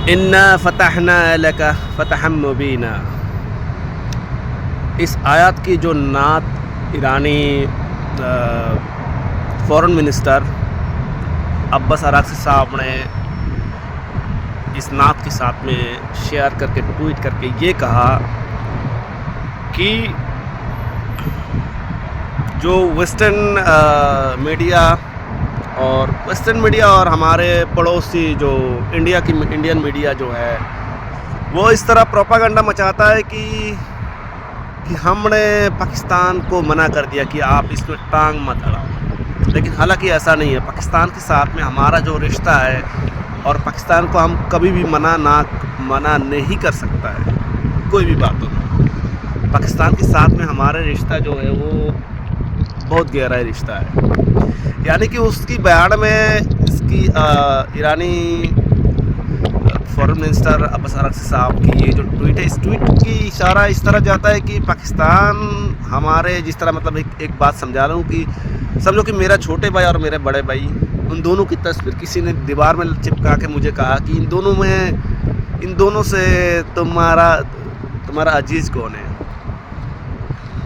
انا فتحنا لک فتحا مبینا، اس آیات کی جو نعت ایرانی فورن منسٹر عباس اراغچی صاحب نے اس نعت کے ساتھ میں شیئر کر کے ٹویٹ کر کے یہ کہا کہ جو ویسٹرن میڈیا اور ہمارے پڑوسی جو انڈین میڈیا جو ہے وہ اس طرح پروپاگنڈا مچاتا ہے کہ ہم نے پاکستان کو منع کر دیا کہ آپ اس میں ٹانگ مت اڑاؤ، لیکن حالانکہ ایسا نہیں ہے۔ پاکستان کے ساتھ میں ہمارا جو رشتہ ہے اور پاکستان کو ہم کبھی بھی منع نہیں کر سکتا ہے کوئی بھی بات ہو۔ پاکستان کے ساتھ میں ہمارا رشتہ جو ہے وہ بہت گہرا رشتہ ہے، یعنی کہ اس کی بیان میں اس کی ایرانی فورن منسٹر عباس اراغچی صاحب کی یہ جو ٹویٹ ہے، اس ٹویٹ کی اشارہ اس طرح جاتا ہے کہ پاکستان ہمارے جس طرح مطلب ایک بات سمجھا رہا ہوں کہ سمجھو کہ میرا چھوٹے بھائی اور میرے بڑے بھائی، ان دونوں کی تصویر کسی نے دیوار میں چپکا کے مجھے کہا کہ ان دونوں سے تمہارا عزیز کون ہے،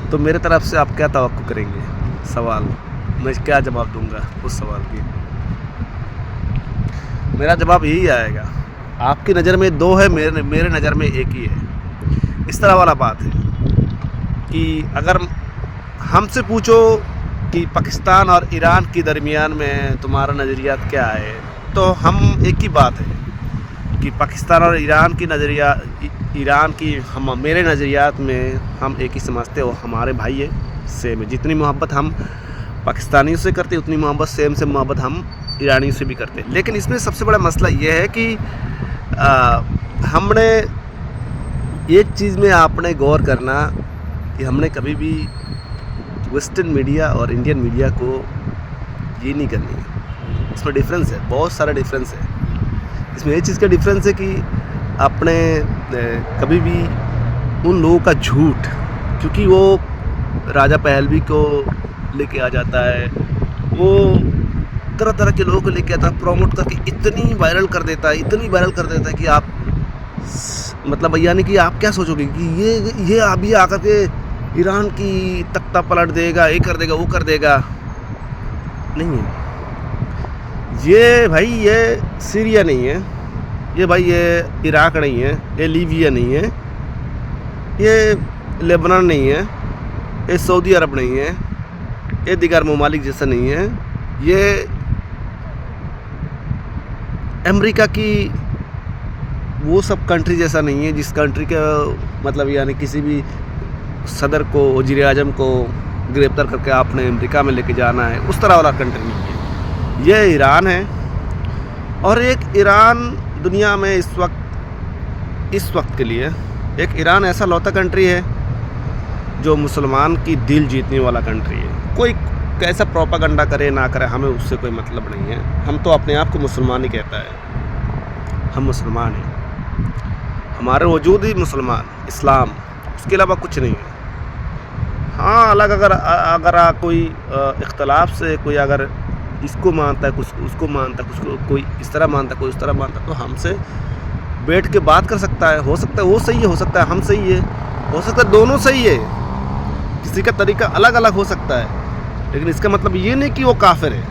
تو میرے طرف سے آپ کیا توقع کریں گے؟ سوال میں کیا جواب دوں گا اس سوال کی؟ میرا جواب یہی آئے گا، آپ کی نظر میں دو ہے، میرے نظر میں ایک ہی ہے۔ اس طرح والا بات ہے کہ اگر ہم سے پوچھو کہ پاکستان اور ایران کے درمیان میں تمہارا نظریات کیا ہے، تو ہم ایک ہی بات ہے کہ پاکستان اور میرے نظریات میں ہم ایک ہی سمجھتے ہیں، وہ ہمارے بھائی ہیں، سیم ہے۔ جتنی محبت ہم پاکستانیوں سے کرتے اتنی محبت سے محبت ہم ایرانیوں سے بھی کرتے ہیں۔ لیکن اس میں سب سے بڑا مسئلہ یہ ہے کہ ہم نے ایک چیز میں آپ نے غور کرنا کہ ہم نے کبھی بھی ویسٹرن میڈیا اور انڈین میڈیا کو یہ نہیں کرنی ہے۔ اس میں ڈیفرنس ہے، بہت سارا ڈیفرنس ہے۔ اس میں یہ چیز کا ڈیفرنس ہے کہ آپ نے کبھی بھی ان لوگوں کا جھوٹ، کیونکہ وہ راجہ پہلوی کو لے کے آ جاتا ہے، وہ طرح کے لوگوں کو لے کے آتا ہے، پروموٹ کر کے اتنی وائرل کر دیتا ہے کہ آپ مطلب یعنی کہ آپ کیا سوچو گے کہ یہ ابھی آ کر کے ایران کی تختہ پلٹ دے گا، یہ کر دے گا، وہ کر دے گا۔ نہیں ہے یہ سیریا نہیں ہے، یہ عراق نہیں ہے، یہ لیبیا نہیں ہے، یہ لیبنان نہیں ہے، یہ سعودی عرب نہیں ہے، یہ دیگر ممالک جیسا نہیں ہے، یہ امریکہ کی وہ سب کنٹری جیسا نہیں ہے جس کنٹری کا مطلب یعنی کسی بھی صدر کو، وزیر اعظم کو گرفتار کر کے آپ نے امریکہ میں لے کے جانا ہے، اس طرح والا کنٹری نہیں ہے۔ یہ ایران ہے، اور ایک ایران دنیا میں اس وقت کے لیے ایک ایران ایسا لوتا کنٹری ہے جو مسلمان کی دل جیتنے والا کنٹری ہے۔ کوئی کیسا پروپاگنڈا کرے نہ کرے، ہمیں اس سے کوئی مطلب نہیں ہے۔ ہم تو اپنے آپ کو مسلمان ہی کہتا ہے، ہم مسلمان ہیں، ہمارے وجود ہی مسلمان، اسلام، اس کے علاوہ کچھ نہیں ہے۔ ہاں اگر کوئی اختلاف سے کوئی اگر اس کو مانتا ہے، کچھ اس کو مانتا ہے، کوئی اس طرح مانتا ہے، کوئی اس طرح مانتا ہے، تو ہم سے بیٹھ کے بات کر سکتا ہے۔ ہو سکتا ہے وہ صحیح ہے، ہو سکتا ہے ہم صحیح ہے، ہو سکتا ہے دونوں صحیح ہے، کسی کا طریقہ الگ ہو سکتا ہے، لیکن اس کا مطلب یہ نہیں کہ وہ کافر ہے۔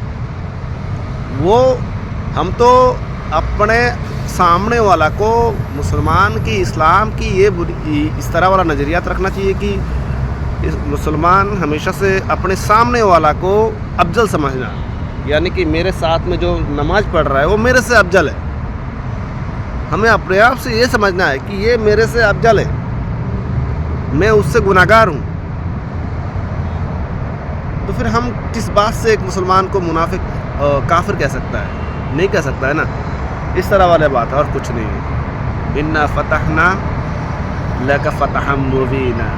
ہم تو اپنے سامنے والا کو مسلمان کی، اسلام کی یہ اس طرح والا نظریات رکھنا چاہیے کہ مسلمان ہمیشہ سے اپنے سامنے والا کو افضل سمجھنا، یعنی کہ میرے ساتھ میں جو نماز پڑھ رہا ہے وہ میرے سے افضل ہے۔ ہمیں اپنے آپ سے یہ سمجھنا ہے کہ یہ میرے سے افضل ہے، میں اس سے گناہگار ہوں۔ تو پھر ہم کس بات سے ایک مسلمان کو منافق کافر کہہ سکتا ہے؟ نہیں کہہ سکتا ہے نا۔ اس طرح والے بات ہے اور کچھ نہیں ہے۔ انا فتحنا لک فتحا مبینا۔